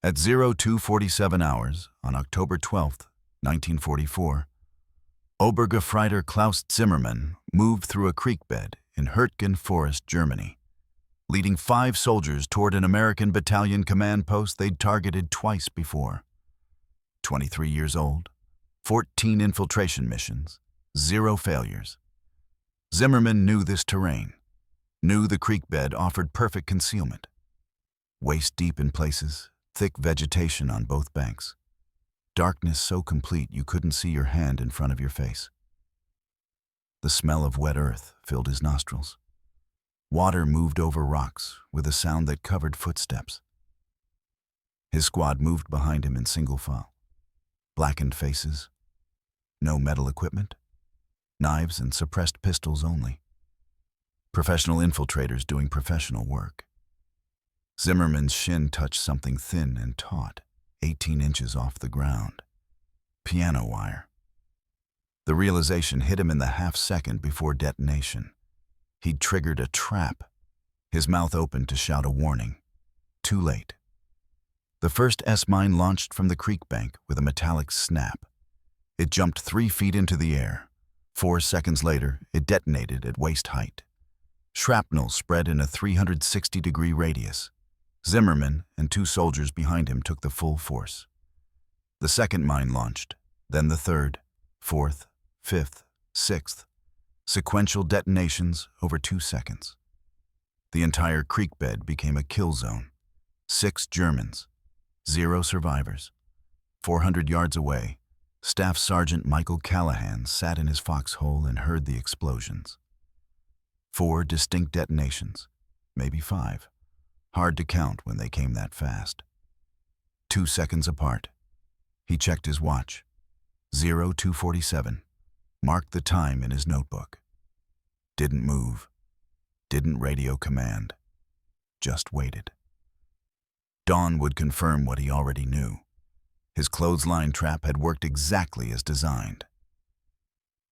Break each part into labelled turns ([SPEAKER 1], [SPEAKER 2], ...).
[SPEAKER 1] At 02:47 hours on October 12, 1944, Obergefreiter Klaus Zimmermann moved through a creek bed in Hürtgen Forest, Germany, leading 5 soldiers toward an American battalion command post they'd targeted twice before. 23 years old, 14 infiltration missions, 0 failures. Zimmermann knew this terrain, knew the creek bed offered perfect concealment. Waist-deep in places, thick vegetation on both banks. Darkness so complete you couldn't see your hand in front of your face. The smell of wet earth filled his nostrils. Water moved over rocks with a sound that covered footsteps. His squad moved behind him in single file. Blackened faces, no metal equipment, knives and suppressed pistols only. Professional infiltrators doing professional work. Zimmermann's shin touched something thin and taut, 18 inches off the ground. Piano wire. The realization hit him in the half-second before detonation. He'd triggered a trap. His mouth opened to shout a warning. Too late. The first S-mine launched from the creek bank with a metallic snap. It jumped 3 feet into the air. 4 seconds later, it detonated at waist height. Shrapnel spread in a 360-degree radius. Zimmermann and 2 soldiers behind him took the full force. The second mine launched, then the third, fourth, fifth, sixth. Sequential detonations over 2 seconds. The entire creek bed became a kill zone. 6 Germans, 0 survivors. 400 yards away, Staff Sergeant Michael Callahan sat in his foxhole and heard the explosions. 4 distinct detonations, maybe 5. Hard to count when they came that fast. 2 seconds apart. He checked his watch. 02:47. Marked the time in his notebook. Didn't move. Didn't radio command. Just waited. Dawn would confirm what he already knew. His clothesline trap had worked exactly as designed.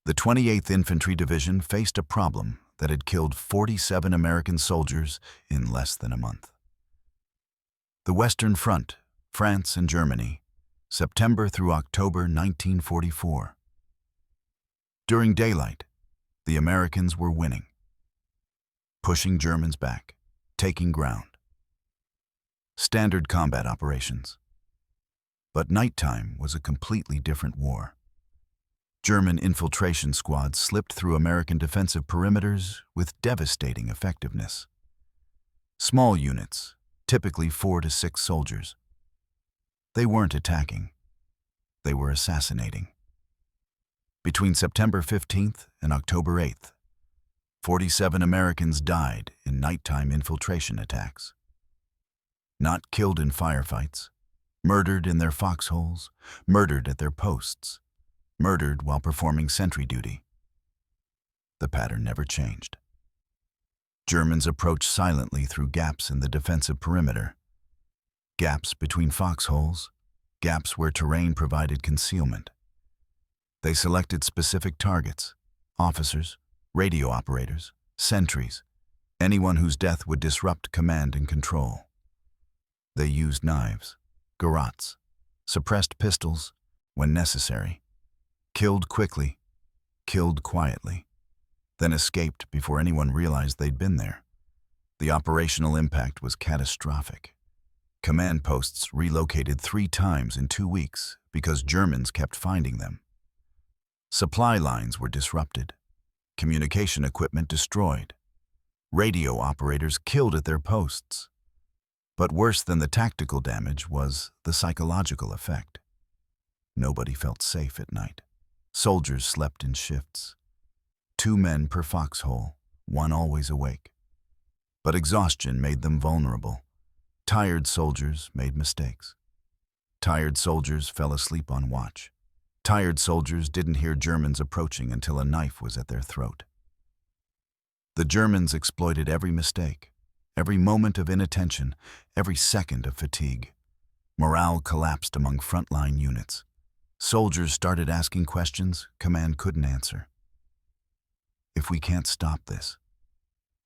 [SPEAKER 1] The 28th Infantry Division faced a problem that had killed 47 American soldiers in less than a month. The Western Front, France and Germany, September through October 1944. During daylight, the Americans were winning, pushing Germans back, taking ground. Standard combat operations. But nighttime was a completely different war. German infiltration squads slipped through American defensive perimeters with devastating effectiveness. Small units, typically 4 to 6 soldiers. They weren't attacking. They were assassinating. Between September 15th and October 8th, 47 Americans died in nighttime infiltration attacks. Not killed in firefights, murdered in their foxholes, murdered at their posts, murdered while performing sentry duty. The pattern never changed. Germans approached silently through gaps in the defensive perimeter. Gaps between foxholes, gaps where terrain provided concealment. They selected specific targets, officers, radio operators, sentries, anyone whose death would disrupt command and control. They used knives, garrotes, suppressed pistols when necessary, killed quickly, killed quietly, then escaped before anyone realized they'd been there. The operational impact was catastrophic. Command posts relocated 3 times in 2 weeks because Germans kept finding them. Supply lines were disrupted, communication equipment destroyed, radio operators killed at their posts. But worse than the tactical damage was the psychological effect. Nobody felt safe at night. Soldiers slept in shifts. 2 men per foxhole, 1 always awake. But exhaustion made them vulnerable. Tired soldiers made mistakes. Tired soldiers fell asleep on watch. Tired soldiers didn't hear Germans approaching until a knife was at their throat. The Germans exploited every mistake, every moment of inattention, every second of fatigue. Morale collapsed among frontline units. Soldiers started asking questions command couldn't answer. If we can't stop this,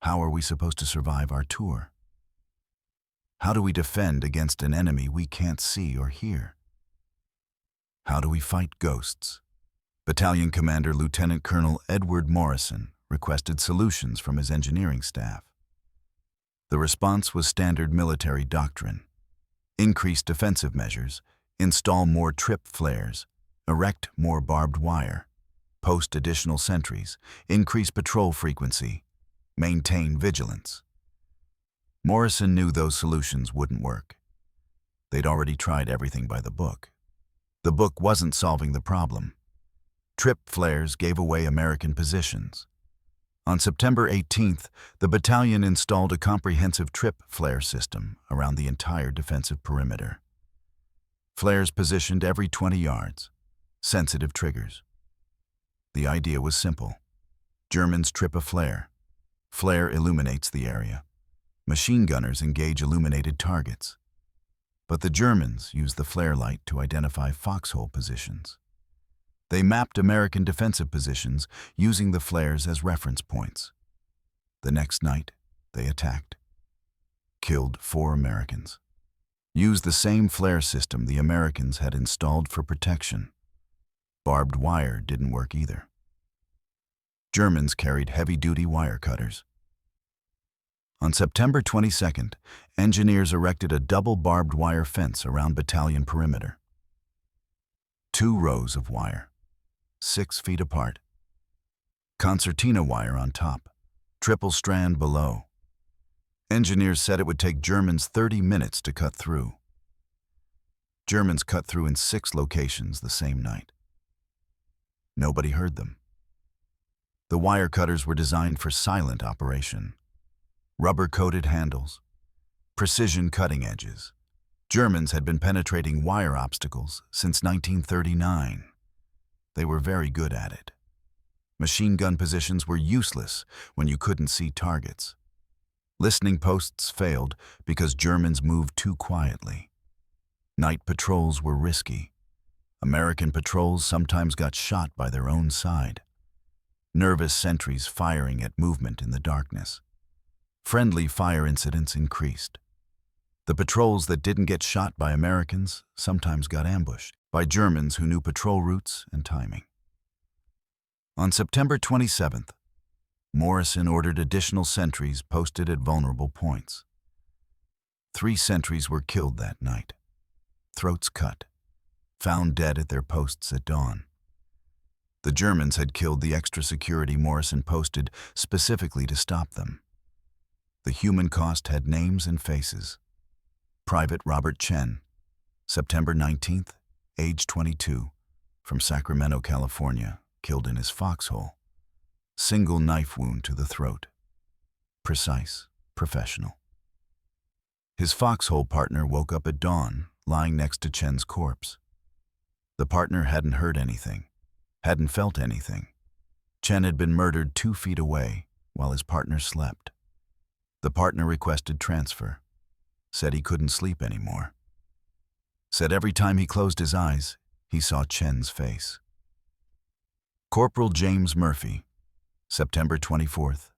[SPEAKER 1] how are we supposed to survive our tour? How do we defend against an enemy we can't see or hear? How do we fight ghosts? Battalion Commander Lieutenant Colonel Edward Morrison requested solutions from his engineering staff. The response was standard military doctrine: increase defensive measures, install more trip flares, erect more barbed wire, post additional sentries, increase patrol frequency, maintain vigilance. Morrison knew those solutions wouldn't work. They'd already tried everything by the book. The book wasn't solving the problem. Trip flares gave away American positions. On September 18th, the battalion installed a comprehensive trip flare system around the entire defensive perimeter. Flares positioned every 20 yards, sensitive triggers. The idea was simple. Germans trip a flare. Flare illuminates the area. Machine gunners engage illuminated targets. But the Germans used the flare light to identify foxhole positions. They mapped American defensive positions using the flares as reference points. The next night, they attacked. Killed 4 Americans. Used the same flare system the Americans had installed for protection. Barbed wire didn't work either. Germans carried heavy-duty wire cutters. On September 22nd, engineers erected a double barbed wire fence around battalion perimeter. 2 rows of wire, 6 feet apart. Concertina wire on top, triple strand below. Engineers said it would take Germans 30 minutes to cut through. Germans cut through in 6 locations the same night. Nobody heard them. The wire cutters were designed for silent operation. Rubber-coated handles, precision cutting edges. Germans had been penetrating wire obstacles since 1939. They were very good at it. Machine gun positions were useless when you couldn't see targets. Listening posts failed because Germans moved too quietly. Night patrols were risky. American patrols sometimes got shot by their own side. Nervous sentries firing at movement in the darkness. Friendly fire incidents increased. The patrols that didn't get shot by Americans sometimes got ambushed by Germans who knew patrol routes and timing. On September 27th, Morrison ordered additional sentries posted at vulnerable points. 3 sentries were killed that night. Throats cut, found dead at their posts at dawn. The Germans had killed the extra security Morrison posted specifically to stop them. The human cost had names and faces. Private Robert Chen, September 19th, age 22, from Sacramento, California, killed in his foxhole. Single knife wound to the throat. Precise, professional. His foxhole partner woke up at dawn, lying next to Chen's corpse. The partner hadn't heard anything, hadn't felt anything. Chen had been murdered 2 feet away while his partner slept. The partner requested transfer, said he couldn't sleep anymore. Said every time he closed his eyes, he saw Chen's face. Corporal James Murphy, September 24th,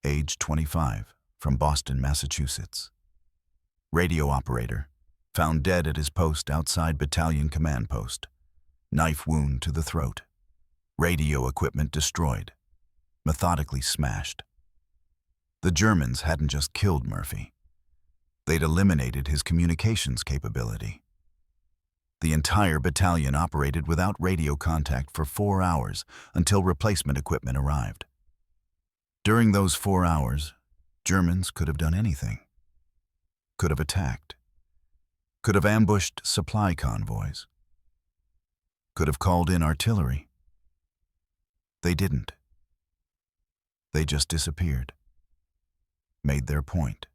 [SPEAKER 1] age 25, from Boston, Massachusetts. Radio operator, found dead at his post outside battalion command post. Knife wound to the throat. Radio equipment destroyed. Methodically smashed. The Germans hadn't just killed Murphy. They'd eliminated his communications capability. The entire battalion operated without radio contact for 4 hours until replacement equipment arrived. During those 4 hours, Germans could have done anything. Could have attacked. Could have ambushed supply convoys. Could have called in artillery. They didn't. They just disappeared. Made their point.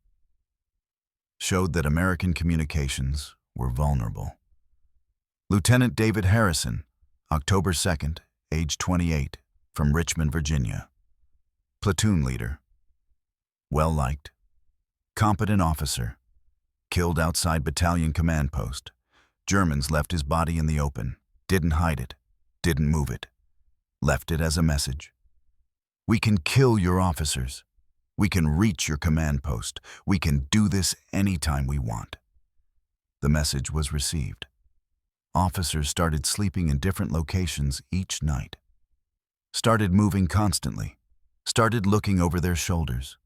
[SPEAKER 1] Showed that American communications were vulnerable. Lieutenant David Harrison, October 2nd, age 28, from Richmond, Virginia. Platoon leader. Well-liked. Competent officer. Killed outside battalion command post. Germans left his body in the open. Didn't hide it. Didn't move it. Left it as a message. We can kill your officers. We can reach your command post. We can do this anytime we want. The message was received. Officers started sleeping in different locations each night, started moving constantly, started looking over their shoulders.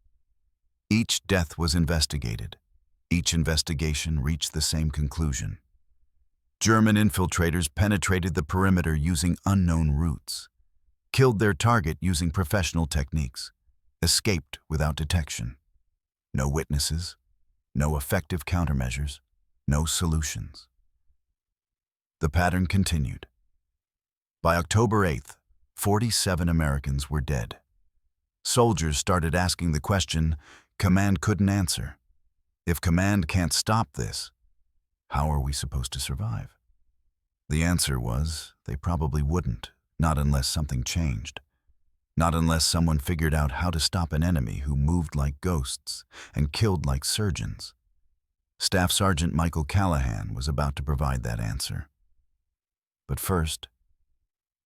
[SPEAKER 1] Each death was investigated. Each investigation reached the same conclusion. German infiltrators penetrated the perimeter using unknown routes, killed their target using professional techniques, escaped without detection. No witnesses, no effective countermeasures, no solutions. The pattern continued. By October 8th, 47 Americans were dead. Soldiers started asking the question Command couldn't answer. If Command can't stop this, how are we supposed to survive? The answer was they probably wouldn't, not unless something changed. Not unless someone figured out how to stop an enemy who moved like ghosts and killed like surgeons. Staff Sergeant Michael Callahan was about to provide that answer. But first,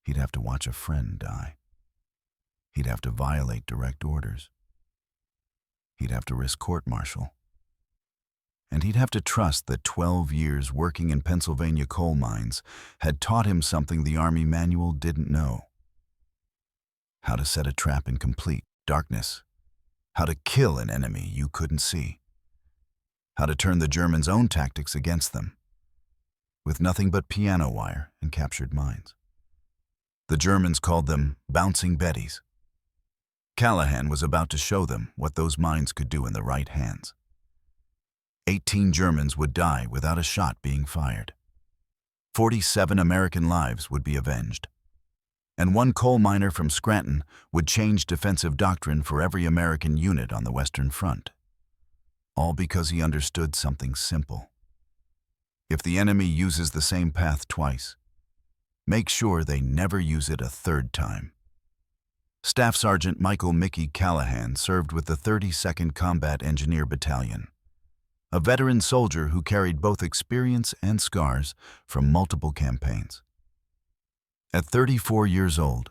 [SPEAKER 1] he'd have to watch a friend die. He'd have to violate direct orders. He'd have to risk court-martial. And he'd have to trust that 12 years working in Pennsylvania coal mines had taught him something the Army manual didn't know. How to set a trap in complete darkness. How to kill an enemy you couldn't see. How to turn the Germans' own tactics against them, with nothing but piano wire and captured mines. The Germans called them bouncing Bettys. Callahan was about to show them what those mines could do in the right hands. 18 Germans would die without a shot being fired. 47 American lives would be avenged. And one coal miner from Scranton would change defensive doctrine for every American unit on the Western Front. All because he understood something simple. If the enemy uses the same path twice, make sure they never use it a third time. Staff Sergeant Michael Mickey Callahan served with the 32nd Combat Engineer Battalion, a veteran soldier who carried both experience and scars from multiple campaigns. At 34 years old,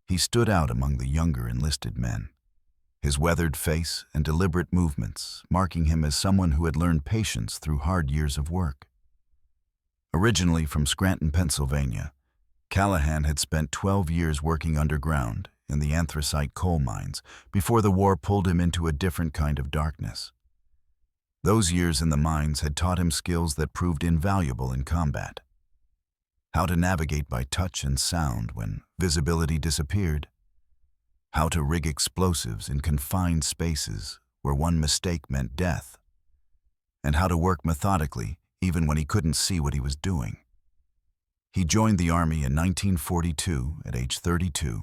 [SPEAKER 1] he stood out among the younger enlisted men, his weathered face and deliberate movements marking him as someone who had learned patience through hard years of work. Originally from Scranton, Pennsylvania, Callahan had spent 12 years working underground in the anthracite coal mines before the war pulled him into a different kind of darkness. Those years in the mines had taught him skills that proved invaluable in combat. How to navigate by touch and sound when visibility disappeared. How to rig explosives in confined spaces where one mistake meant death. And how to work methodically even when he couldn't see what he was doing. He joined the Army in 1942 at age 32.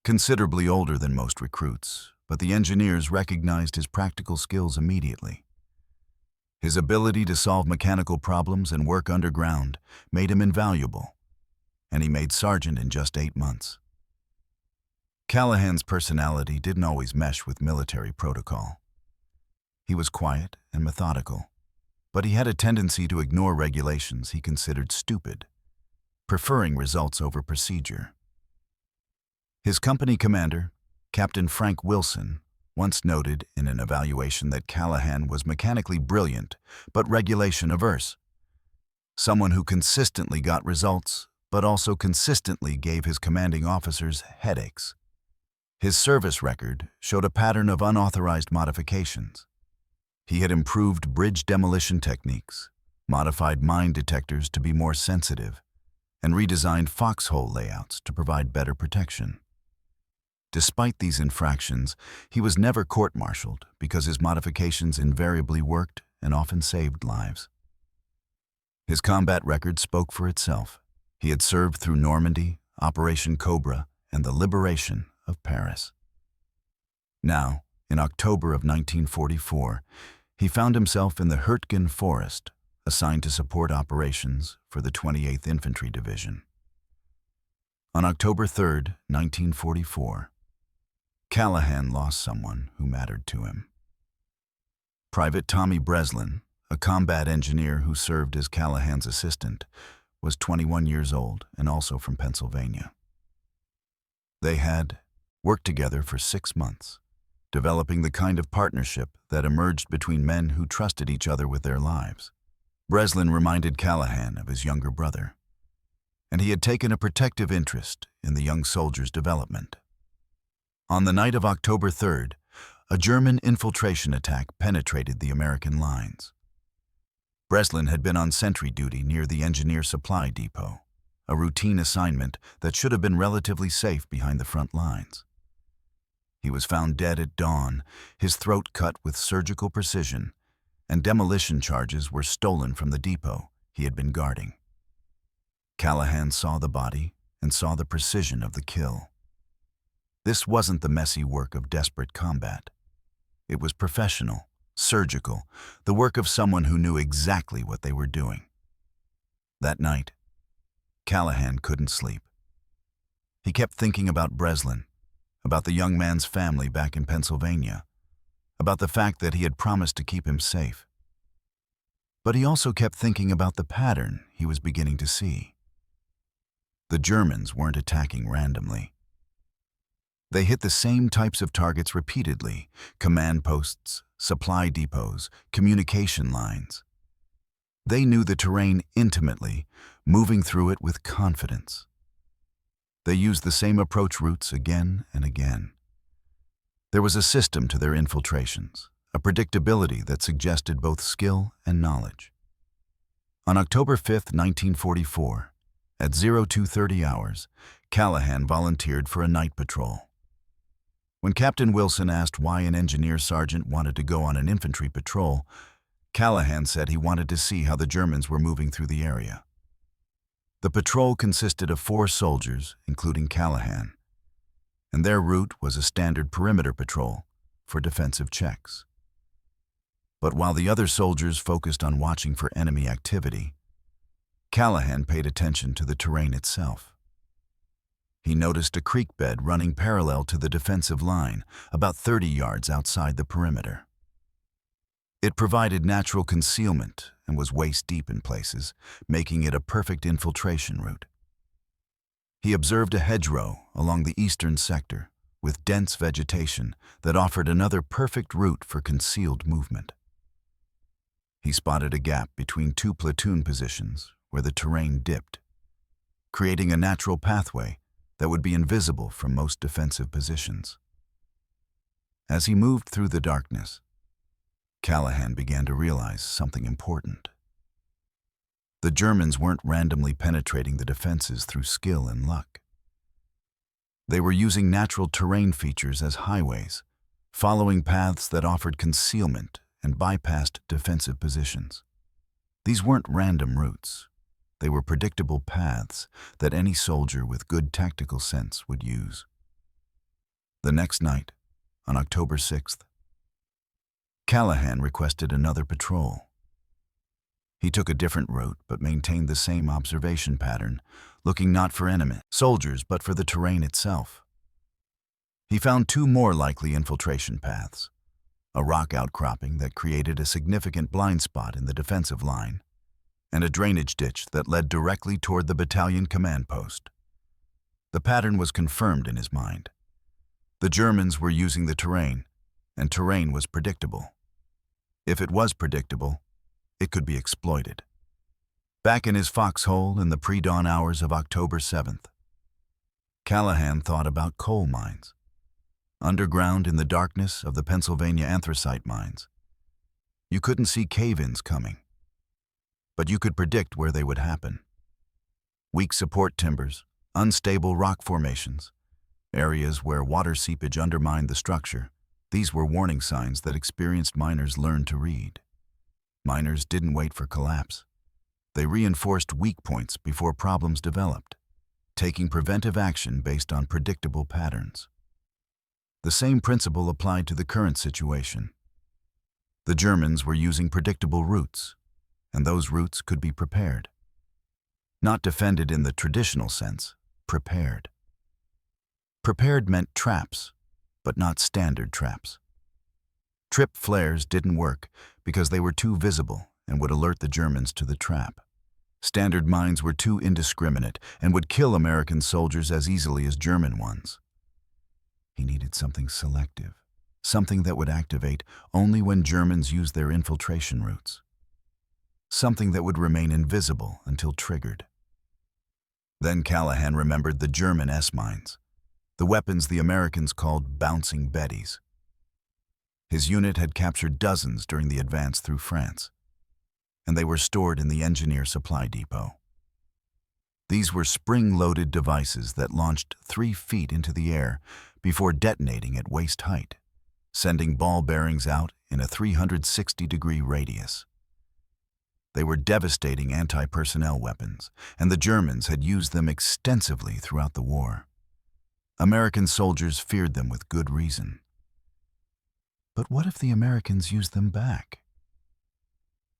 [SPEAKER 1] Considerably older than most recruits, but the engineers recognized his practical skills immediately. His ability to solve mechanical problems and work underground made him invaluable, and he made sergeant in just 8 months. Callahan's personality didn't always mesh with military protocol. He was quiet and methodical, but he had a tendency to ignore regulations he considered stupid, preferring results over procedure. His company commander, Captain Frank Wilson, once noted in an evaluation that Callahan was mechanically brilliant but regulation-averse, someone who consistently got results but also consistently gave his commanding officers headaches. His service record showed a pattern of unauthorized modifications. He had improved bridge demolition techniques, modified mine detectors to be more sensitive, and redesigned foxhole layouts to provide better protection. Despite these infractions, he was never court-martialed because his modifications invariably worked and often saved lives. His combat record spoke for itself. He had served through Normandy, Operation Cobra, and the liberation of Paris. Now, in October of 1944, he found himself in the Hurtgen Forest, assigned to support operations for the 28th Infantry Division. On October 3, 1944, Callahan lost someone who mattered to him. Private Tommy Breslin, a combat engineer who served as Callahan's assistant, was 21 years old and also from Pennsylvania. They had worked together for 6 months, developing the kind of partnership that emerged between men who trusted each other with their lives. Breslin reminded Callahan of his younger brother, and he had taken a protective interest in the young soldier's development. On the night of October 3rd, a German infiltration attack penetrated the American lines. Breslin had been on sentry duty near the engineer supply depot, a routine assignment that should have been relatively safe behind the front lines. He was found dead at dawn, his throat cut with surgical precision, and demolition charges were stolen from the depot he had been guarding. Callahan saw the body and saw the precision of the kill. This wasn't the messy work of desperate combat. It was professional, surgical, the work of someone who knew exactly what they were doing. That night, Callahan couldn't sleep. He kept thinking about Breslin, about the young man's family back in Pennsylvania, about the fact that he had promised to keep him safe. But he also kept thinking about the pattern he was beginning to see. The Germans weren't attacking randomly. They hit the same types of targets repeatedly: command posts, supply depots, communication lines. They knew the terrain intimately, moving through it with confidence. They used the same approach routes again and again. There was a system to their infiltrations, a predictability that suggested both skill and knowledge. On October 5, 1944, at 0230 hours, Callahan volunteered for a night patrol. When Captain Wilson asked why an engineer sergeant wanted to go on an infantry patrol, Callahan said he wanted to see how the Germans were moving through the area. The patrol consisted of 4 soldiers, including Callahan, and their route was a standard perimeter patrol for defensive checks. But while the other soldiers focused on watching for enemy activity, Callahan paid attention to the terrain itself. He noticed a creek bed running parallel to the defensive line, about 30 yards outside the perimeter. It provided natural concealment and was waist-deep in places, making it a perfect infiltration route. He observed a hedgerow along the eastern sector with dense vegetation that offered another perfect route for concealed movement. He spotted a gap between 2 platoon positions where the terrain dipped, creating a natural pathway that would be invisible from most defensive positions. As he moved through the darkness, Callahan began to realize something important. The Germans weren't randomly penetrating the defenses through skill and luck. They were using natural terrain features as highways, following paths that offered concealment and bypassed defensive positions. These weren't random routes. They were predictable paths that any soldier with good tactical sense would use. The next night, on October 6th, Callahan requested another patrol. He took a different route but maintained the same observation pattern, looking not for enemy soldiers but for the terrain itself. He found 2 more likely infiltration paths: a rock outcropping that created a significant blind spot in the defensive line, and a drainage ditch that led directly toward the battalion command post. The pattern was confirmed in his mind. The Germans were using the terrain, and terrain was predictable. If it was predictable, it could be exploited. Back in his foxhole in the pre-dawn hours of October 7th, Callahan thought about coal mines. Underground in the darkness of the Pennsylvania anthracite mines, you couldn't see cave-ins coming, but you could predict where they would happen. Weak support timbers, unstable rock formations, areas where water seepage undermined the structure, these were warning signs that experienced miners learned to read. Miners didn't wait for collapse. They reinforced weak points before problems developed, taking preventive action based on predictable patterns. The same principle applied to the current situation. The Germans were using predictable routes, and those routes could be prepared. Not defended in the traditional sense, prepared. Prepared meant traps, but not standard traps. Trip flares didn't work because they were too visible and would alert the Germans to the trap. Standard mines were too indiscriminate and would kill American soldiers as easily as German ones. He needed something selective, something that would activate only when Germans used their infiltration routes. Something that would remain invisible until triggered. Then Callahan remembered the German S-mines, the weapons the Americans called bouncing Bettys. His unit had captured dozens during the advance through France, and they were stored in the engineer supply depot. These were spring-loaded devices that launched 3 feet into the air before detonating at waist height, sending ball bearings out in a 360-degree radius. They were devastating anti-personnel weapons, and the Germans had used them extensively throughout the war. American soldiers feared them with good reason. But what if the Americans used them back?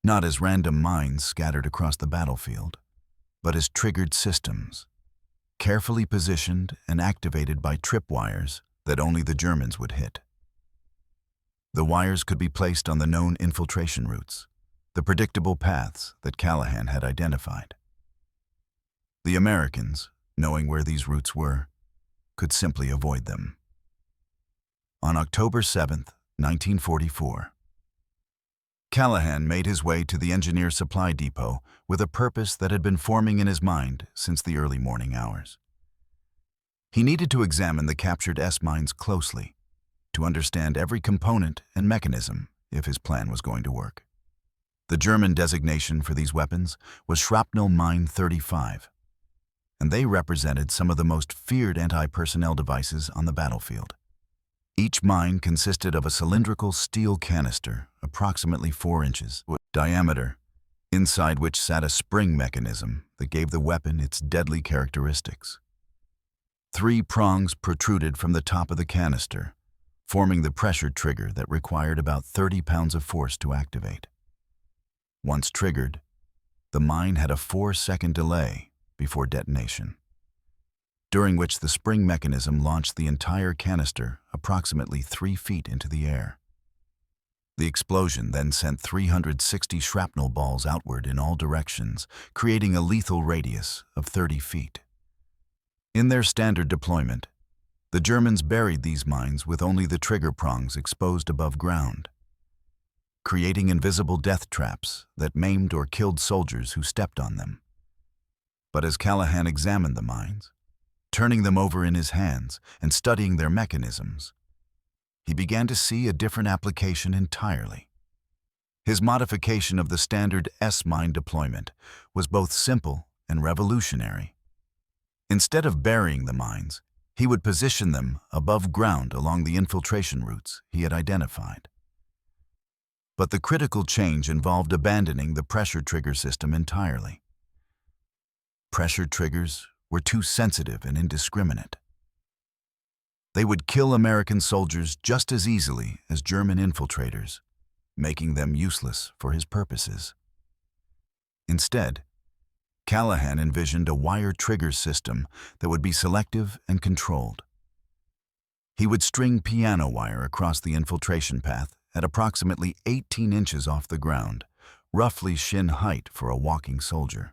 [SPEAKER 1] Not as random mines scattered across the battlefield, but as triggered systems, carefully positioned and activated by tripwires that only the Germans would hit. The wires could be placed on the known infiltration routes, the predictable paths that Callahan had identified. The Americans, knowing where these routes were, could simply avoid them. On October 7, 1944, Callahan made his way to the engineer supply depot with a purpose that had been forming in his mind since the early morning hours. He needed to examine the captured S-mines closely to understand every component and mechanism if his plan was going to work. The German designation for these weapons was Shrapnel Mine 35, and they represented some of the most feared anti-personnel devices on the battlefield. Each mine consisted of a cylindrical steel canister approximately 4 inches diameter, inside which sat a spring mechanism that gave the weapon its deadly characteristics. 3 prongs protruded from the top of the canister, forming the pressure trigger that required about 30 pounds of force to activate. Once triggered, the mine had a 4-second delay before detonation, during which the spring mechanism launched the entire canister approximately 3 feet into the air. The explosion then sent 360 shrapnel balls outward in all directions, creating a lethal radius of 30 feet. In their standard deployment, the Germans buried these mines with only the trigger prongs exposed above ground, creating invisible death traps that maimed or killed soldiers who stepped on them. But as Callahan examined the mines, turning them over in his hands and studying their mechanisms, he began to see a different application entirely. His modification of the standard S-mine deployment was both simple and revolutionary. Instead of burying the mines, he would position them above ground along the infiltration routes he had identified. But the critical change involved abandoning the pressure trigger system entirely. Pressure triggers were too sensitive and indiscriminate. They would kill American soldiers just as easily as German infiltrators, making them useless for his purposes. Instead, Callahan envisioned a wire trigger system that would be selective and controlled. He would string piano wire across the infiltration path at approximately 18 inches off the ground, roughly shin height for a walking soldier.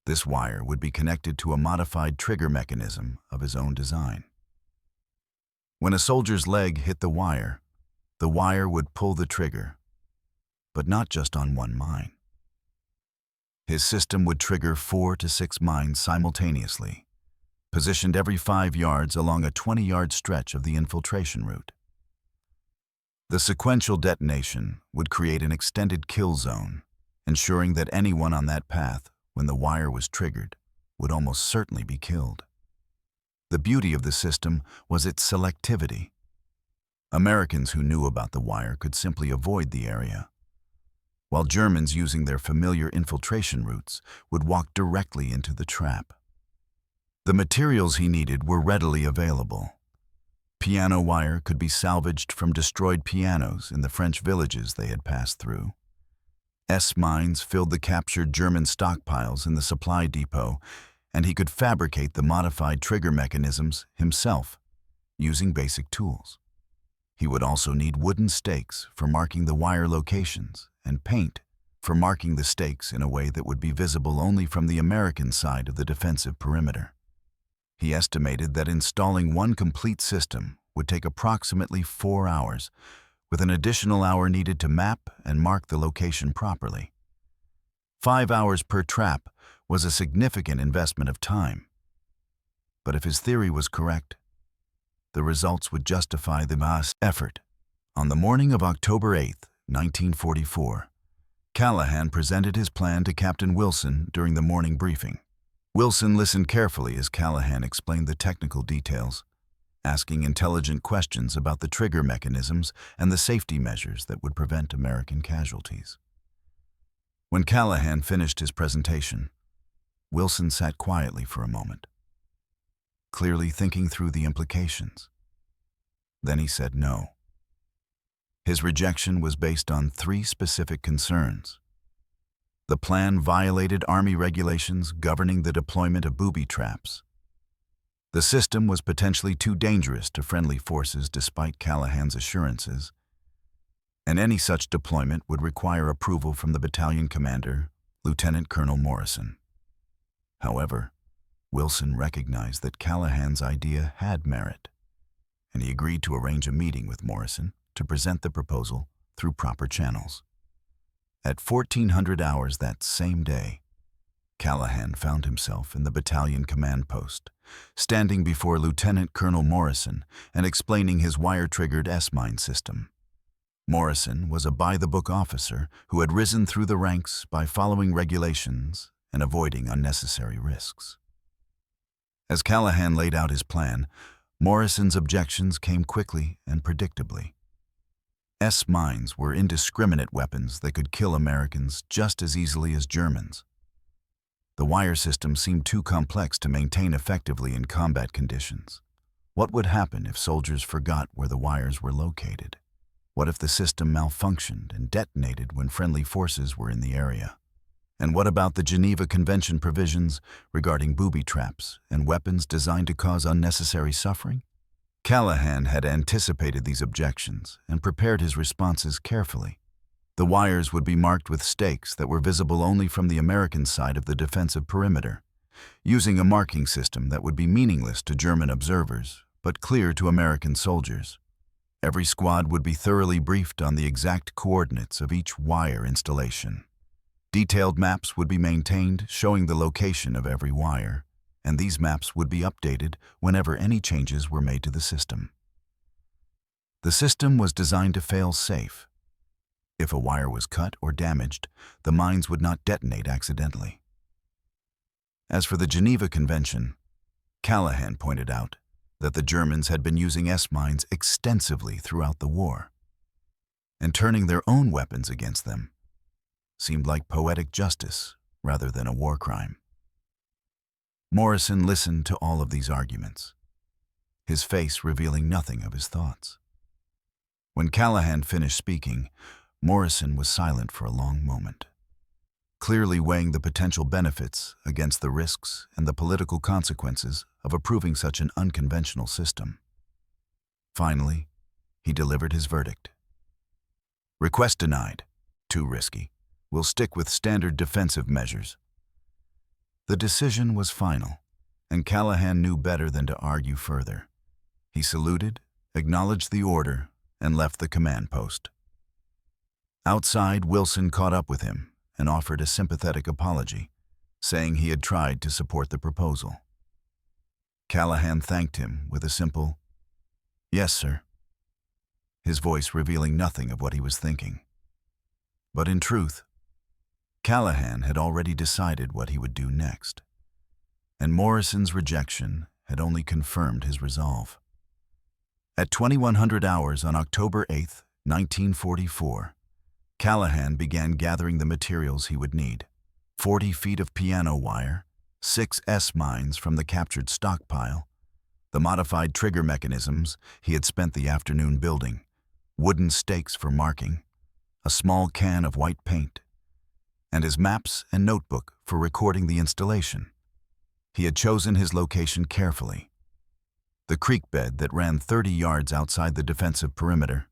[SPEAKER 1] This wire would be connected to a modified trigger mechanism of his own design. When a soldier's leg hit the wire would pull the trigger, but not just on one mine. His system would trigger 4 to 6 mines simultaneously, positioned every 5 yards along a 20-yard stretch of the infiltration route. The sequential detonation would create an extended kill zone, ensuring that anyone on that path, when the wire was triggered, would almost certainly be killed. The beauty of the system was its selectivity. Americans who knew about the wire could simply avoid the area, while Germans using their familiar infiltration routes would walk directly into the trap. The materials he needed were readily available. Piano wire could be salvaged from destroyed pianos in the French villages they had passed through. S-mines filled the captured German stockpiles in the supply depot, and he could fabricate the modified trigger mechanisms himself, using basic tools. He would also need wooden stakes for marking the wire locations and paint for marking the stakes in a way that would be visible only from the American side of the defensive perimeter. He estimated that installing one complete system would take approximately 4 hours, with an additional hour needed to map and mark the location properly. 5 hours per trap was a significant investment of time. But if his theory was correct, the results would justify the vast effort. On the morning of October 8, 1944, Callahan presented his plan to Captain Wilson during the morning briefing. Wilson listened carefully as Callahan explained the technical details, asking intelligent questions about the trigger mechanisms and the safety measures that would prevent American casualties. When Callahan finished his presentation, Wilson sat quietly for a moment, clearly thinking through the implications. Then he said no. His rejection was based on 3 specific concerns. The plan violated Army regulations governing the deployment of booby traps. The system was potentially too dangerous to friendly forces despite Callahan's assurances, and any such deployment would require approval from the battalion commander, Lieutenant Colonel Morrison. However, Wilson recognized that Callahan's idea had merit, and he agreed to arrange a meeting with Morrison to present the proposal through proper channels. At 1400 hours that same day, Callahan found himself in the battalion command post, standing before Lieutenant Colonel Morrison and explaining his wire-triggered S-mine system. Morrison was a by-the-book officer who had risen through the ranks by following regulations and avoiding unnecessary risks. As Callahan laid out his plan, Morrison's objections came quickly and predictably. S-mines were indiscriminate weapons that could kill Americans just as easily as Germans. The wire system seemed too complex to maintain effectively in combat conditions. What would happen if soldiers forgot where the wires were located? What if the system malfunctioned and detonated when friendly forces were in the area? And what about the Geneva Convention provisions regarding booby traps and weapons designed to cause unnecessary suffering? Callahan had anticipated these objections and prepared his responses carefully. The wires would be marked with stakes that were visible only from the American side of the defensive perimeter, using a marking system that would be meaningless to German observers, but clear to American soldiers. Every squad would be thoroughly briefed on the exact coordinates of each wire installation. Detailed maps would be maintained showing the location of every wire, and these maps would be updated whenever any changes were made to the system. The system was designed to fail safe. If a wire was cut or damaged, the mines would not detonate accidentally. As for the Geneva Convention, Callahan pointed out that the Germans had been using S-mines extensively throughout the war, and turning their own weapons against them seemed like poetic justice rather than a war crime. Morrison listened to all of these arguments, his face revealing nothing of his thoughts. When Callahan finished speaking, Morrison was silent for a long moment, clearly weighing the potential benefits against the risks and the political consequences of approving such an unconventional system. Finally, he delivered his verdict. Request denied. Too risky. We'll stick with standard defensive measures. The decision was final, and Callahan knew better than to argue further. He saluted, acknowledged the order, and left the command post. Outside, Wilson caught up with him and offered a sympathetic apology, saying he had tried to support the proposal. Callahan thanked him with a simple, "Yes, sir," his voice revealing nothing of what he was thinking. But in truth, Callahan had already decided what he would do next, and Morrison's rejection had only confirmed his resolve. At 2100 hours on October 8, 1944, Callahan began gathering the materials he would need: 40 feet of piano wire, 6 S-mines from the captured stockpile, the modified trigger mechanisms he had spent the afternoon building, wooden stakes for marking, a small can of white paint, and his maps and notebook for recording the installation. He had chosen his location carefully: the creek bed that ran 30 yards outside the defensive perimeter,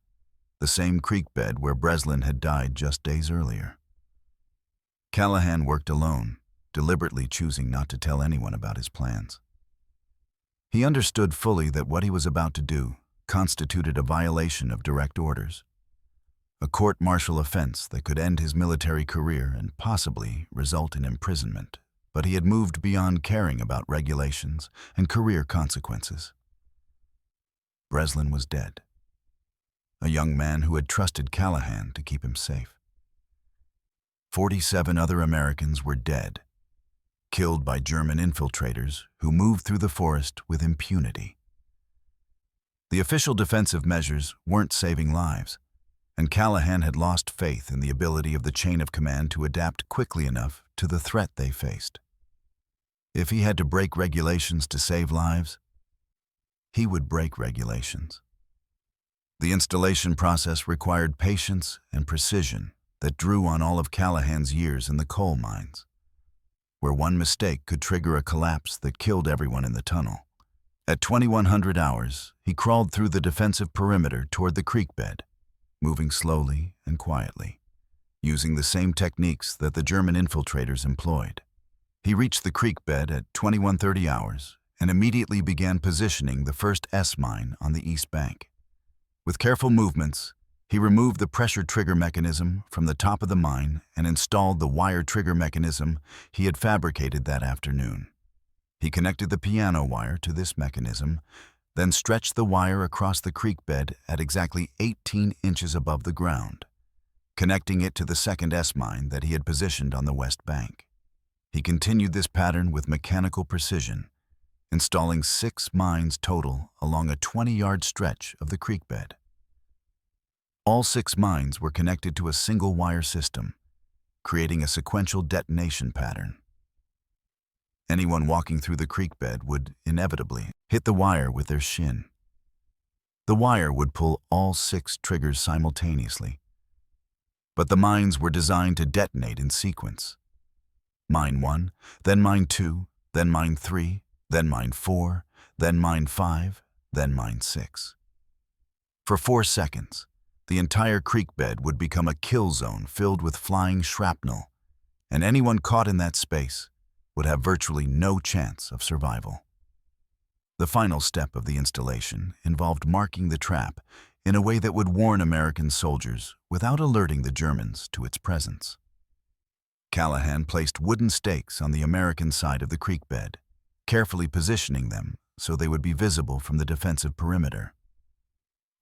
[SPEAKER 1] the same creek bed where Breslin had died just days earlier. Callahan worked alone, deliberately choosing not to tell anyone about his plans. He understood fully that what he was about to do constituted a violation of direct orders, a court-martial offense that could end his military career and possibly result in imprisonment. But he had moved beyond caring about regulations and career consequences. Breslin was dead, a young man who had trusted Callahan to keep him safe. 47 other Americans were dead, killed by German infiltrators who moved through the forest with impunity. The official defensive measures weren't saving lives, and Callahan had lost faith in the ability of the chain of command to adapt quickly enough to the threat they faced. If he had to break regulations to save lives, he would break regulations. The installation process required patience and precision that drew on all of Callahan's years in the coal mines, where one mistake could trigger a collapse that killed everyone in the tunnel. At 2100 hours, he crawled through the defensive perimeter toward the creek bed, moving slowly and quietly, using the same techniques that the German infiltrators employed. He reached the creek bed at 2130 hours and immediately began positioning the first S-mine on the east bank. With careful movements, he removed the pressure trigger mechanism from the top of the mine and installed the wire trigger mechanism he had fabricated that afternoon. He connected the piano wire to this mechanism, then stretched the wire across the creek bed at exactly 18 inches above the ground, connecting it to the second S-mine that he had positioned on the west bank. He continued this pattern with mechanical precision, installing 6 mines total along a 20-yard stretch of the creek bed. All 6 mines were connected to a single wire system, creating a sequential detonation pattern. Anyone walking through the creek bed would inevitably hit the wire with their shin. The wire would pull all 6 triggers simultaneously, but the mines were designed to detonate in sequence. Mine 1, then mine 2, then mine 3, then mine 4, then mine 5, then mine 6. For 4 seconds, the entire creek bed would become a kill zone filled with flying shrapnel, and anyone caught in that space would have virtually no chance of survival. The final step of the installation involved marking the trap in a way that would warn American soldiers without alerting the Germans to its presence. Callahan placed wooden stakes on the American side of the creek bed, carefully positioning them so they would be visible from the defensive perimeter.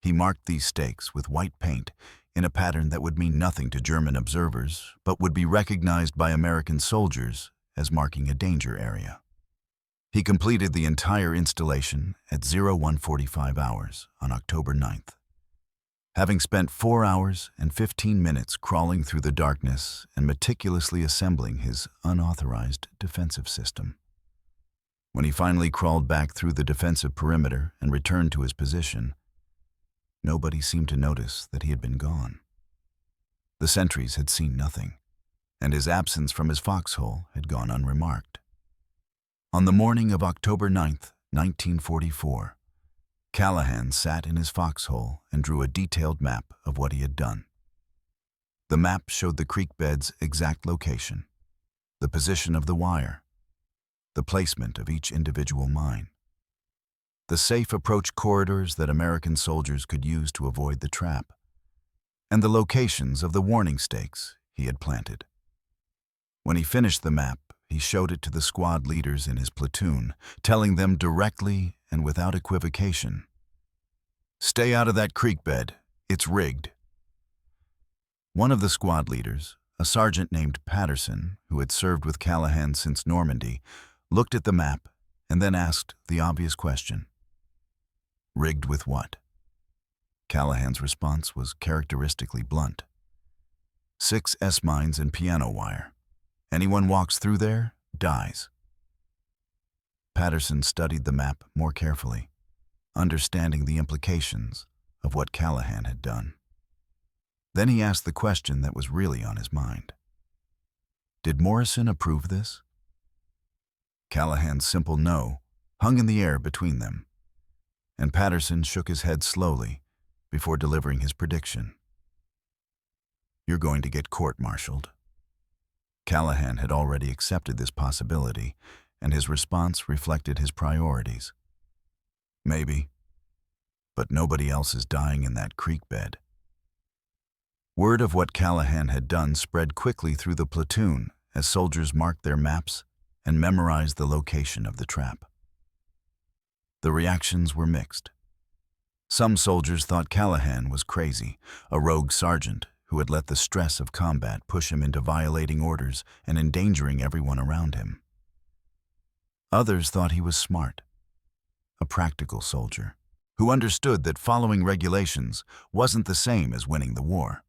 [SPEAKER 1] He marked these stakes with white paint in a pattern that would mean nothing to German observers, but would be recognized by American soldiers as marking a danger area. He completed the entire installation at 0145 hours on October 9th. Having spent 4 hours and 15 minutes crawling through the darkness and meticulously assembling his unauthorized defensive system. When he finally crawled back through the defensive perimeter and returned to his position, nobody seemed to notice that he had been gone. The sentries had seen nothing, and his absence from his foxhole had gone unremarked. On the morning of October 9th, 1944, Callahan sat in his foxhole and drew a detailed map of what he had done. The map showed the creek bed's exact location, the position of the wire, the placement of each individual mine, the safe approach corridors that American soldiers could use to avoid the trap, and the locations of the warning stakes he had planted. When he finished the map, he showed it to the squad leaders in his platoon, telling them directly and without equivocation, "Stay out of that creek bed. It's rigged." One of the squad leaders, a sergeant named Patterson, who had served with Callahan since Normandy, looked at the map and then asked the obvious question. "Rigged with what?" Callahan's response was characteristically blunt. 6 S-mines and piano wire. Anyone walks through there, dies. Patterson studied the map more carefully, understanding the implications of what Callahan had done. Then he asked the question that was really on his mind. Did Morrison approve this? Callahan's simple no hung in the air between them, and Patterson shook his head slowly before delivering his prediction. "You're going to get court-martialed." Callahan had already accepted this possibility, and his response reflected his priorities. "Maybe." But nobody else is dying in that creek bed. Word of what Callahan had done spread quickly through the platoon as soldiers marked their maps and memorized the location of the trap. The reactions were mixed. Some soldiers thought Callahan was crazy, a rogue sergeant who had let the stress of combat push him into violating orders and endangering everyone around him. Others thought he was smart, a practical soldier who understood that following regulations wasn't the same as winning the war.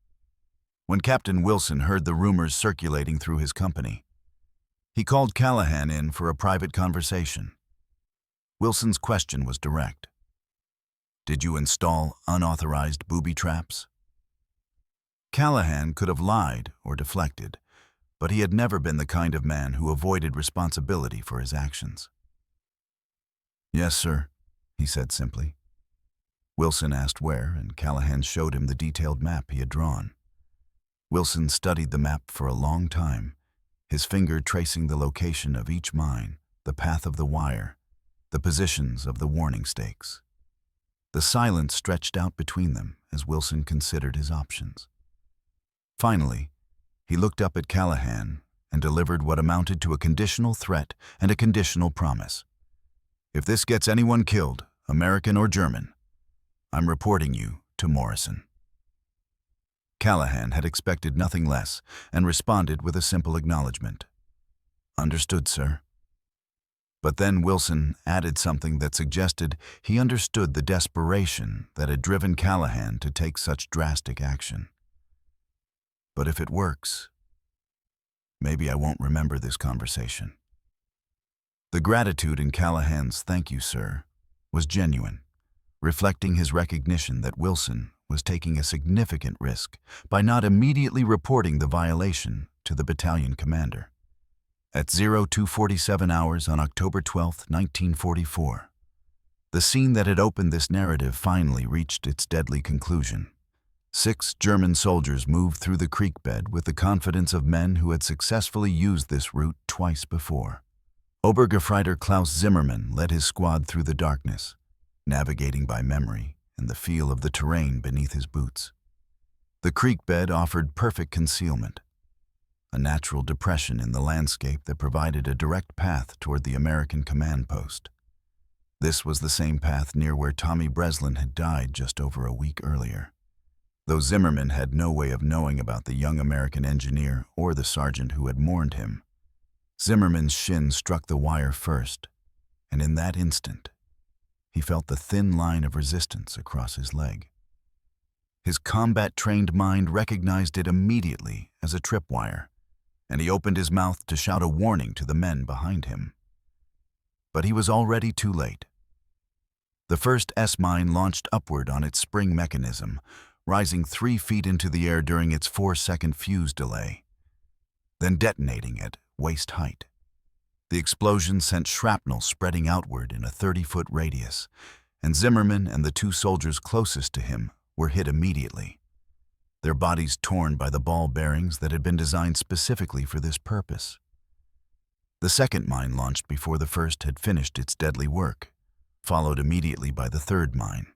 [SPEAKER 1] When Captain Wilson heard the rumors circulating through his company, he called Callahan in for a private conversation. Wilson's question was direct. Did you install unauthorized booby traps? Callahan could have lied or deflected, but he had never been the kind of man who avoided responsibility for his actions. Yes, sir, he said simply. Wilson asked where, and Callahan showed him the detailed map he had drawn. Wilson studied the map for a long time, his finger tracing the location of each mine, the path of the wire, the positions of the warning stakes. The silence stretched out between them as Wilson considered his options. Finally, he looked up at Callahan and delivered what amounted to a conditional threat and a conditional promise. If this gets anyone killed, American or German, I'm reporting you to Morrison. Callahan had expected nothing less and responded with a simple acknowledgement. Understood, sir. But then Wilson added something that suggested he understood the desperation that had driven Callahan to take such drastic action. But if it works, maybe I won't remember this conversation. The gratitude in Callahan's "thank you, sir" was genuine, reflecting his recognition that Wilson was taking a significant risk by not immediately reporting the violation to the battalion commander. At 02:47 hours on October 12, 1944, the scene that had opened this narrative finally reached its deadly conclusion. 6 German soldiers moved through the creek bed with the confidence of men who had successfully used this route twice before. Obergefreiter Klaus Zimmermann led his squad through the darkness, navigating by memory and the feel of the terrain beneath his boots. The creek bed offered perfect concealment, a natural depression in the landscape that provided a direct path toward the American command post. This was the same path near where Tommy Breslin had died just over a week earlier. Though Zimmerman had no way of knowing about the young American engineer or the sergeant who had mourned him, Zimmerman's shin struck the wire first, and in that instant, he felt the thin line of resistance across his leg. His combat-trained mind recognized it immediately as a tripwire, and he opened his mouth to shout a warning to the men behind him. But he was already too late. The first S-mine launched upward on its spring mechanism, rising 3 feet into the air during its 4-second fuse delay, then detonating at waist height. The explosion sent shrapnel spreading outward in a 30-foot radius, and Zimmerman and the 2 soldiers closest to him were hit immediately, their bodies torn by the ball bearings that had been designed specifically for this purpose. The second mine launched before the first had finished its deadly work, followed immediately by the third mine.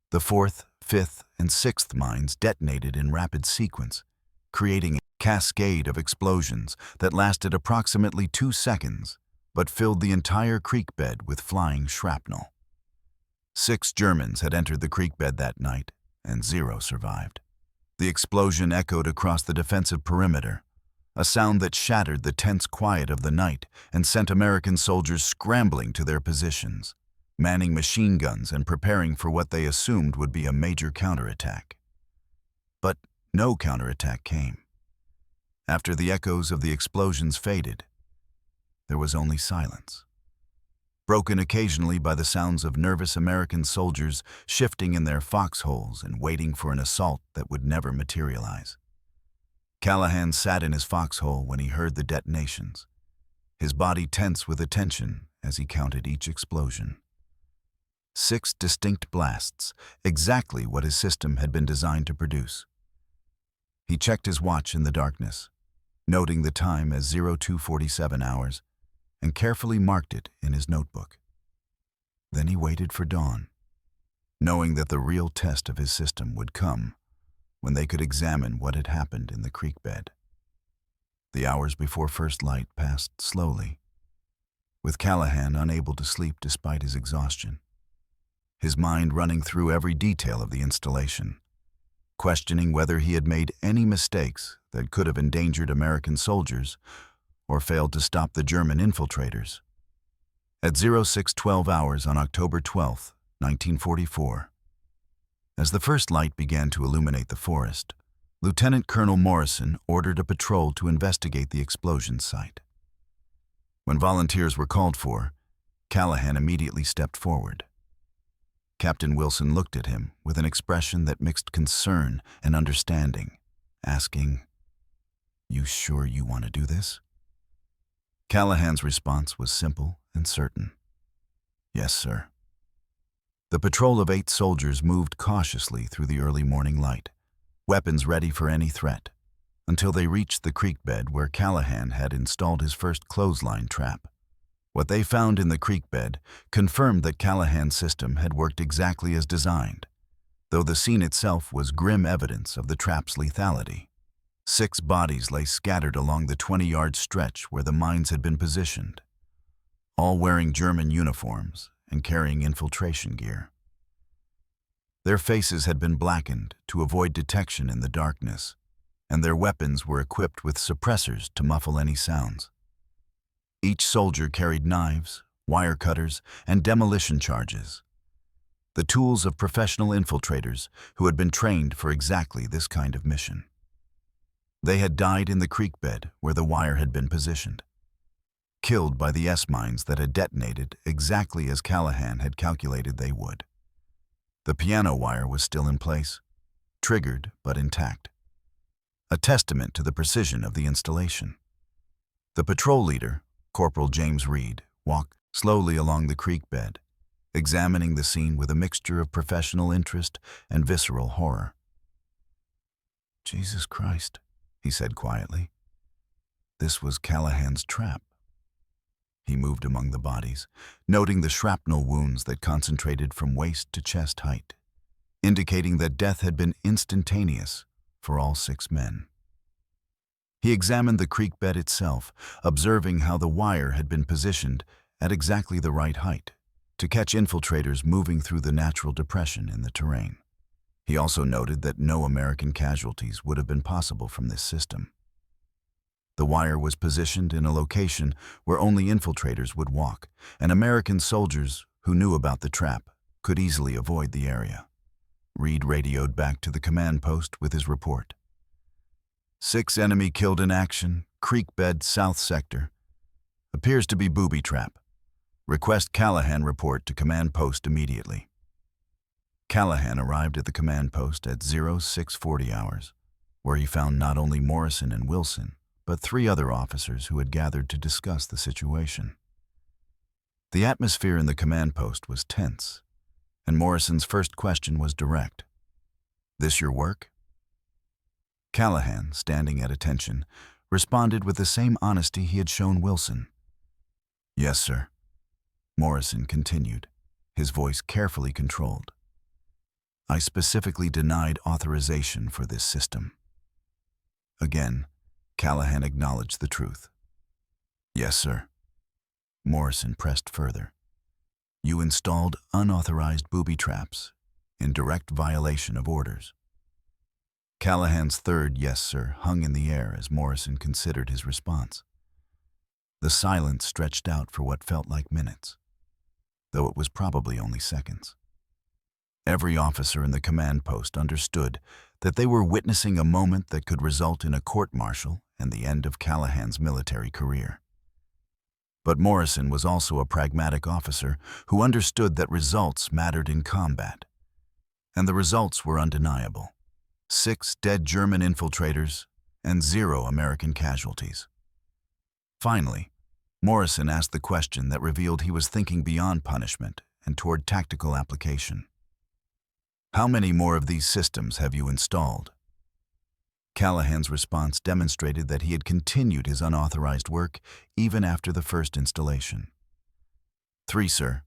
[SPEAKER 1] The 4th, 5th, and 6th mines detonated in rapid sequence, creating a cascade of explosions that lasted approximately 2 seconds, but filled the entire creek bed with flying shrapnel. 6 Germans had entered the creek bed that night, and 0 survived. The explosion echoed across the defensive perimeter, a sound that shattered the tense quiet of the night and sent American soldiers scrambling to their positions, manning machine guns and preparing for what they assumed would be a major counterattack. But no counterattack came. After the echoes of the explosions faded, there was only silence, broken occasionally by the sounds of nervous American soldiers shifting in their foxholes and waiting for an assault that would never materialize. Callahan sat in his foxhole when he heard the detonations, his body tense with attention as he counted each explosion. 6 distinct blasts, exactly what his system had been designed to produce. He checked his watch in the darkness, noting the time as 02:47 hours, and carefully marked it in his notebook. Then he waited for dawn. knowing that the real test of his system would come when they could examine what had happened in the creek bed. The hours before first light passed slowly, with Callahan unable to sleep despite his exhaustion, his mind running through every detail of the installation, questioning whether he had made any mistakes that could have endangered American soldiers or failed to stop the German infiltrators. At 0612 hours on October 12, 1944, as the first light began to illuminate the forest, Lieutenant Colonel Morrison ordered a patrol to investigate the explosion site. When volunteers were called for, Callahan immediately stepped forward. Captain Wilson looked at him with an expression that mixed concern and understanding, asking, "You sure you want to do this?" Callahan's response was simple and certain. "Yes, sir." The patrol of 8 soldiers moved cautiously through the early morning light, weapons ready for any threat, until they reached the creek bed where Callahan had installed his first clothesline trap. What they found in the creek bed confirmed that Callahan's system had worked exactly as designed, though the scene itself was grim evidence of the trap's lethality. 6 bodies lay scattered along the 20-yard stretch where the mines had been positioned, all wearing German uniforms and carrying infiltration gear. Their faces had been blackened to avoid detection in the darkness, and their weapons were equipped with suppressors to muffle any sounds. Each soldier carried knives, wire cutters, and demolition charges, the tools of professional infiltrators who had been trained for exactly this kind of mission. They had died in the creek bed where the wire had been positioned, killed by the S-mines that had detonated exactly as Callahan had calculated they would. The piano wire was still in place, triggered but intact, a testament to the precision of the installation. The patrol leader, Corporal James Reed, walked slowly along the creek bed, examining the scene with a mixture of professional interest and visceral horror. "Jesus Christ," he said quietly. This was Callahan's trap. He moved among the bodies, noting the shrapnel wounds that concentrated from waist to chest height, indicating that death had been instantaneous for all 6 men. He examined the creek bed itself, observing how the wire had been positioned at exactly the right height to catch infiltrators moving through the natural depression in the terrain. He also noted that no American casualties would have been possible from this system. The wire was positioned in a location where only infiltrators would walk, and American soldiers who knew about the trap could easily avoid the area. Reed radioed back to the command post with his report. 6 enemy killed in action, creek bed, south sector. Appears to be booby trap. Request Callahan report to command post immediately. Callahan arrived at the command post at 0640 hours, where he found not only Morrison and Wilson, but 3 other officers who had gathered to discuss the situation. The atmosphere in the command post was tense, and Morrison's first question was direct. "This your work?" Callahan, standing at attention, responded with the same honesty he had shown Wilson. "Yes, sir." Morrison continued, his voice carefully controlled. "I specifically denied authorization for this system." Again, Callahan acknowledged the truth. "Yes, sir." Morrison pressed further. "You installed unauthorized booby traps in direct violation of orders." Callahan's third "yes, sir" hung in the air as Morrison considered his response. The silence stretched out for what felt like minutes, though it was probably only seconds. Every officer in the command post understood that they were witnessing a moment that could result in a court-martial and the end of Callahan's military career. But Morrison was also a pragmatic officer who understood that results mattered in combat. And the results were undeniable. 6 dead German infiltrators and 0 American casualties. Finally, Morrison asked the question that revealed he was thinking beyond punishment and toward tactical application. "How many more of these systems have you installed?" Callahan's response demonstrated that he had continued his unauthorized work even after the first installation. 3, sir.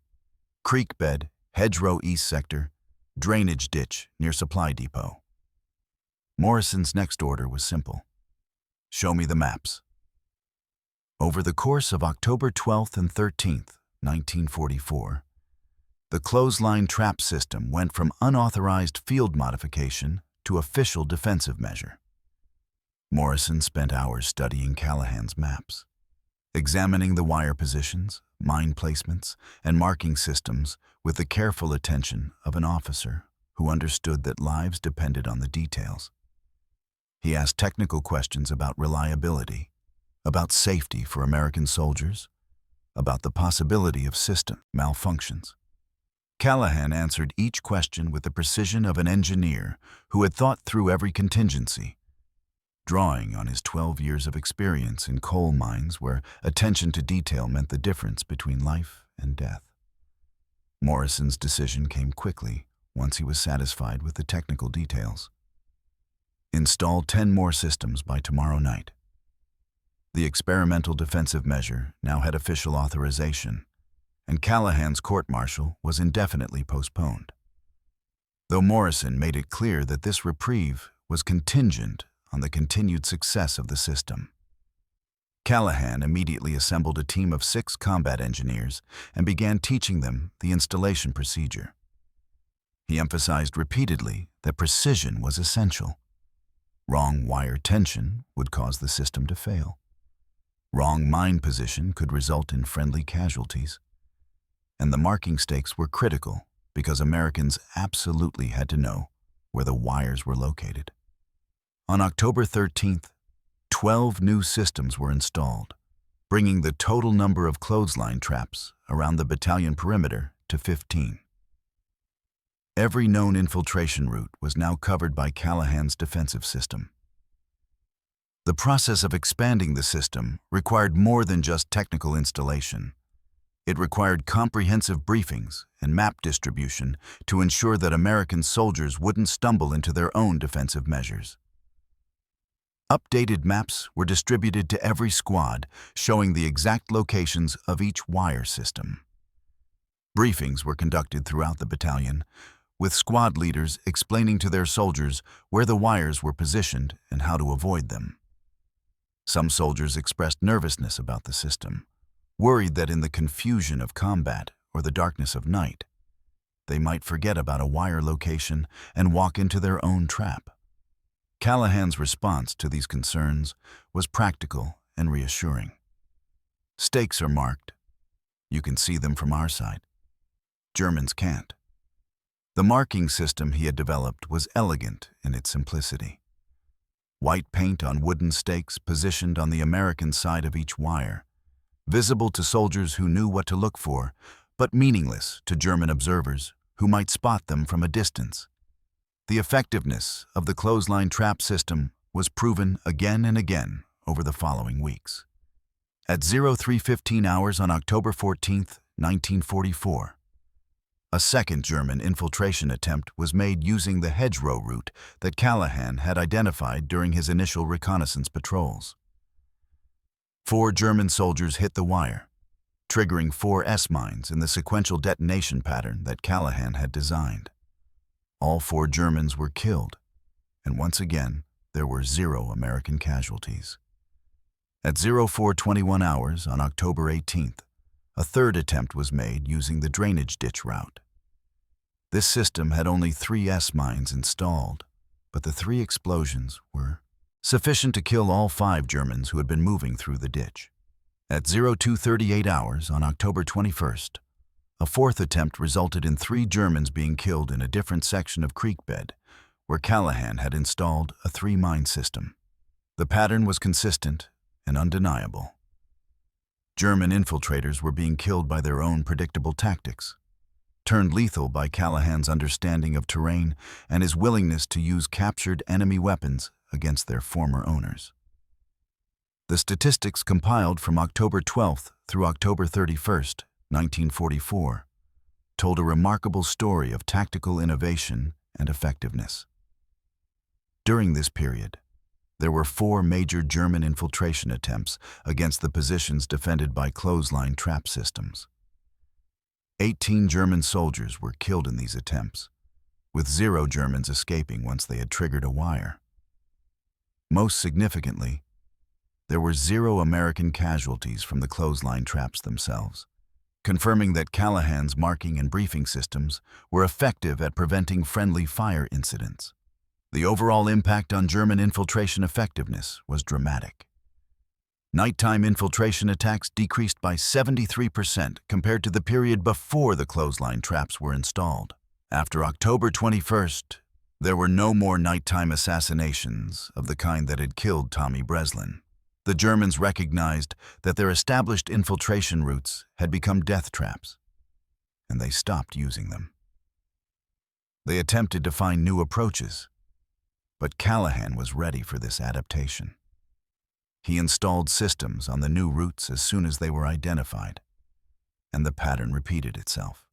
[SPEAKER 1] Creek bed, hedgerow east sector, Drainage ditch near supply depot. Morrison's next order was simple. Show me the maps. Over the course of October 12th and 13th, 1944, the clothesline trap system went from unauthorized field modification to official defensive measure. Morrison spent hours studying Callahan's maps, examining the wire positions, mine placements, and marking systems with the careful attention of an officer who understood that lives depended on the details. He asked technical questions about reliability, about safety for American soldiers, about the possibility of system malfunctions. Callahan answered each question with the precision of an engineer who had thought through every contingency, drawing on his 12 years of experience in coal mines where attention to detail meant the difference between life and death. Morrison's decision came quickly once he was satisfied with the technical details. Install 10 more systems by tomorrow night. The experimental defensive measure now had official authorization, and Callahan's court-martial was indefinitely postponed. Though Morrison made it clear that this reprieve was contingent on the continued success of the system. Callahan immediately assembled a team of 6 combat engineers and began teaching them the installation procedure. He emphasized repeatedly that precision was essential. Wrong wire tension would cause the system to fail. Wrong mine position could result in friendly casualties. And the marking stakes were critical because Americans absolutely had to know where the wires were located. On October 13th, 12 new systems were installed, bringing the total number of clothesline traps around the battalion perimeter to 15. Every known infiltration route was now covered by Callahan's defensive system. The process of expanding the system required more than just technical installation. It required comprehensive briefings and map distribution to ensure that American soldiers wouldn't stumble into their own defensive measures. Updated maps were distributed to every squad, showing the exact locations of each wire system. Briefings were conducted throughout the battalion, with squad leaders explaining to their soldiers where the wires were positioned and how to avoid them. Some soldiers expressed nervousness about the system, worried that in the confusion of combat or the darkness of night, they might forget about a wire location and walk into their own trap. Callahan's response to these concerns was practical and reassuring. Stakes are marked. You can see them from our side. Germans can't. The marking system he had developed was elegant in its simplicity. White paint on wooden stakes positioned on the American side of each wire, visible to soldiers who knew what to look for, but meaningless to German observers who might spot them from a distance. The effectiveness of the clothesline trap system was proven again and again over the following weeks. At 03:15 hours on October 14th, 1944, a second German infiltration attempt was made using the hedgerow route that Callahan had identified during his initial reconnaissance patrols. 4 German soldiers hit the wire, triggering 4 S-mines in the sequential detonation pattern that Callahan had designed. All 4 Germans were killed, and once again, there were 0 American casualties. At 04:21 hours on October 18th, a third attempt was made using the drainage ditch route. This system had only 3 S-mines installed, but the 3 explosions were sufficient to kill all 5 Germans who had been moving through the ditch. At 02:38 hours on October 21st, a fourth attempt resulted in 3 Germans being killed in a different section of creek bed, where Callahan had installed a 3-mine system. The pattern was consistent and undeniable. German infiltrators were being killed by their own predictable tactics, turned lethal by Callahan's understanding of terrain and his willingness to use captured enemy weapons against their former owners. The statistics compiled from October 12th through October 31st, 1944, told a remarkable story of tactical innovation and effectiveness. During this period, there were 4 major German infiltration attempts against the positions defended by clothesline trap systems. 18 German soldiers were killed in these attempts, with 0 Germans escaping once they had triggered a wire. Most significantly, there were 0 American casualties from the clothesline traps themselves, confirming that Callahan's marking and briefing systems were effective at preventing friendly fire incidents. The overall impact on German infiltration effectiveness was dramatic. Nighttime infiltration attacks decreased by 73% compared to the period before the clothesline traps were installed. After October 21st, there were no more nighttime assassinations of the kind that had killed Tommy Breslin. The Germans recognized that their established infiltration routes had become death traps, and they stopped using them. They attempted to find new approaches, but Callahan was ready for this adaptation. He installed systems on the new routes as soon as they were identified, and the pattern repeated itself.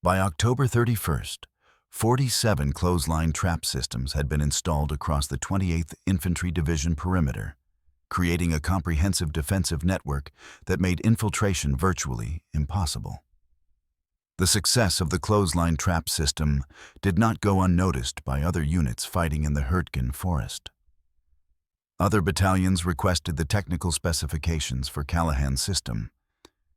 [SPEAKER 1] By October 31st, 47 clothesline trap systems had been installed across the 28th Infantry Division perimeter, creating a comprehensive defensive network that made infiltration virtually impossible. The success of the clothesline trap system did not go unnoticed by other units fighting in the Hurtgen forest. Other battalions requested the technical specifications for Callahan's system,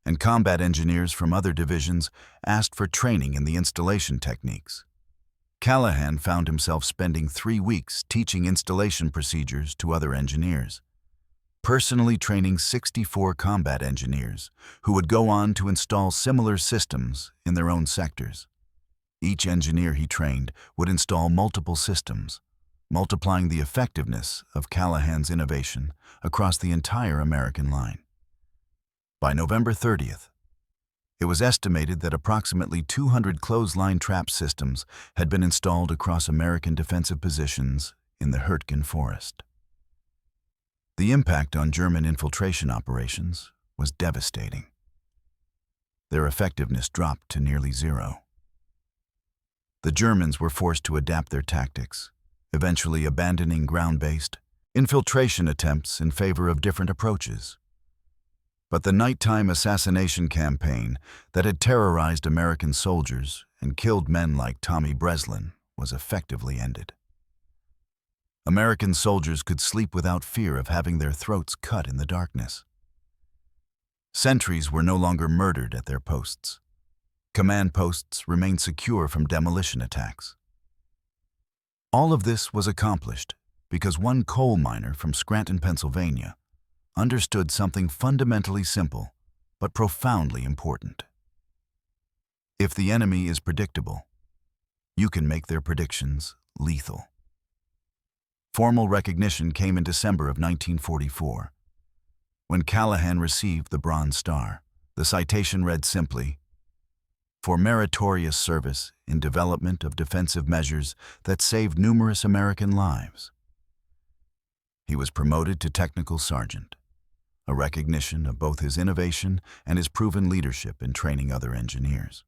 [SPEAKER 1] and combat engineers from other divisions asked for training in the installation techniques. Callahan found himself spending 3 weeks teaching installation procedures to other engineers, personally training 64 combat engineers who would go on to install similar systems in their own sectors. Each engineer he trained would install multiple systems, multiplying the effectiveness of Callahan's innovation across the entire American line. By November 30th, it was estimated that approximately 200 clothesline trap systems had been installed across American defensive positions in the Hurtgen forest. The impact on German infiltration operations was devastating. Their effectiveness dropped to nearly 0. The Germans were forced to adapt their tactics, eventually abandoning ground-based infiltration attempts in favor of different approaches. But the nighttime assassination campaign that had terrorized American soldiers and killed men like Tommy Breslin was effectively ended. American soldiers could sleep without fear of having their throats cut in the darkness. Sentries were no longer murdered at their posts. Command posts remained secure from demolition attacks. All of this was accomplished because one coal miner from Scranton, Pennsylvania, understood something fundamentally simple but profoundly important. If the enemy is predictable, you can make their predictions lethal. Formal recognition came in December of 1944, when Callahan received the Bronze Star. The citation read simply, "For meritorious service in development of defensive measures that saved numerous American lives." He was promoted to Technical Sergeant, a recognition of both his innovation and his proven leadership in training other engineers.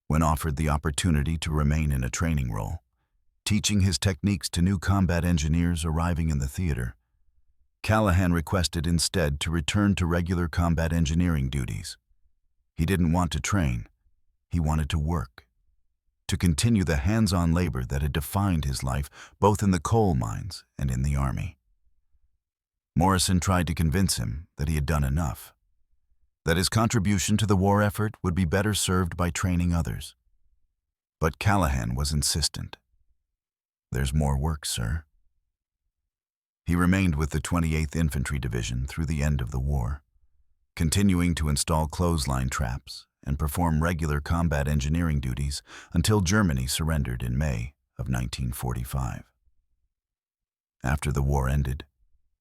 [SPEAKER 1] When offered the opportunity to remain in a training role, teaching his techniques to new combat engineers arriving in the theater, Callahan requested instead to return to regular combat engineering duties. He didn't want to train, he wanted to work, to continue the hands-on labor that had defined his life both in the coal mines and in the Army. Morrison tried to convince him that he had done enough, that his contribution to the war effort would be better served by training others. But Callahan was insistent. "There's more work, sir." He remained with the 28th Infantry Division through the end of the war, continuing to install clothesline traps and perform regular combat engineering duties until Germany surrendered in May of 1945. After the war ended,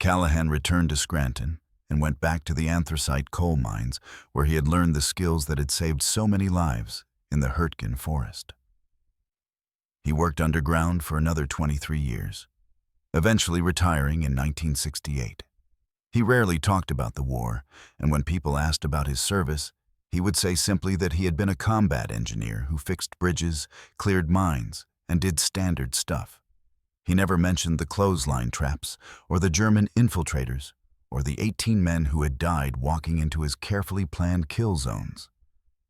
[SPEAKER 1] Callahan returned to Scranton and went back to the anthracite coal mines where he had learned the skills that had saved so many lives in the Hurtgen forest. He worked underground for another 23 years, eventually retiring in 1968. He rarely talked about the war, and when people asked about his service, he would say simply that he had been a combat engineer who fixed bridges, cleared mines, and did standard stuff. He never mentioned the clothesline traps, or the German infiltrators, or the 18 men who had died walking into his carefully planned kill zones.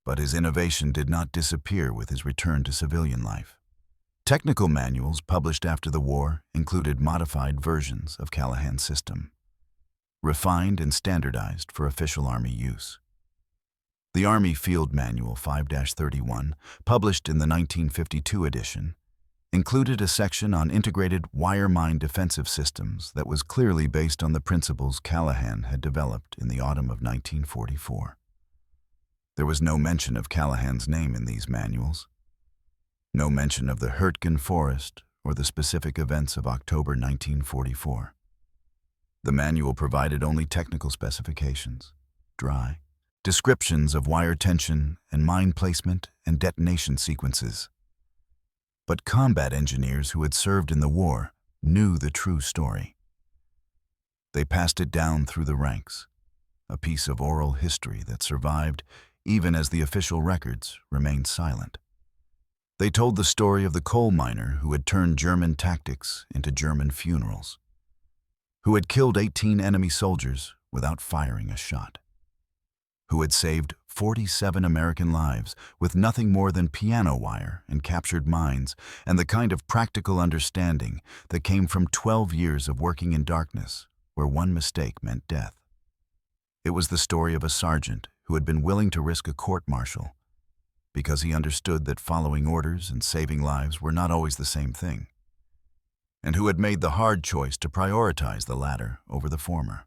[SPEAKER 1] But his innovation did not disappear with his return to civilian life. Technical manuals published after the war included modified versions of Callahan's system, refined and standardized for official Army use. The Army Field Manual 5-31, published in the 1952 edition, included a section on integrated wire mine defensive systems that was clearly based on the principles Callahan had developed in the autumn of 1944. There was no mention of Callahan's name in these manuals, no mention of the Hurtgen Forest or the specific events of October 1944. The manual provided only technical specifications, dry descriptions of wire tension and mine placement and detonation sequences. But combat engineers who had served in the war knew the true story. They passed it down through the ranks, a piece of oral history that survived even as the official records remained silent. They told the story of the coal miner who had turned German tactics into German funerals, who had killed 18 enemy soldiers without firing a shot, who had saved 47 American lives with nothing more than piano wire and captured mines and the kind of practical understanding that came from 12 years of working in darkness where one mistake meant death. It was the story of a sergeant who had been willing to risk a court-martial because he understood that following orders and saving lives were not always the same thing, and who had made the hard choice to prioritize the latter over the former.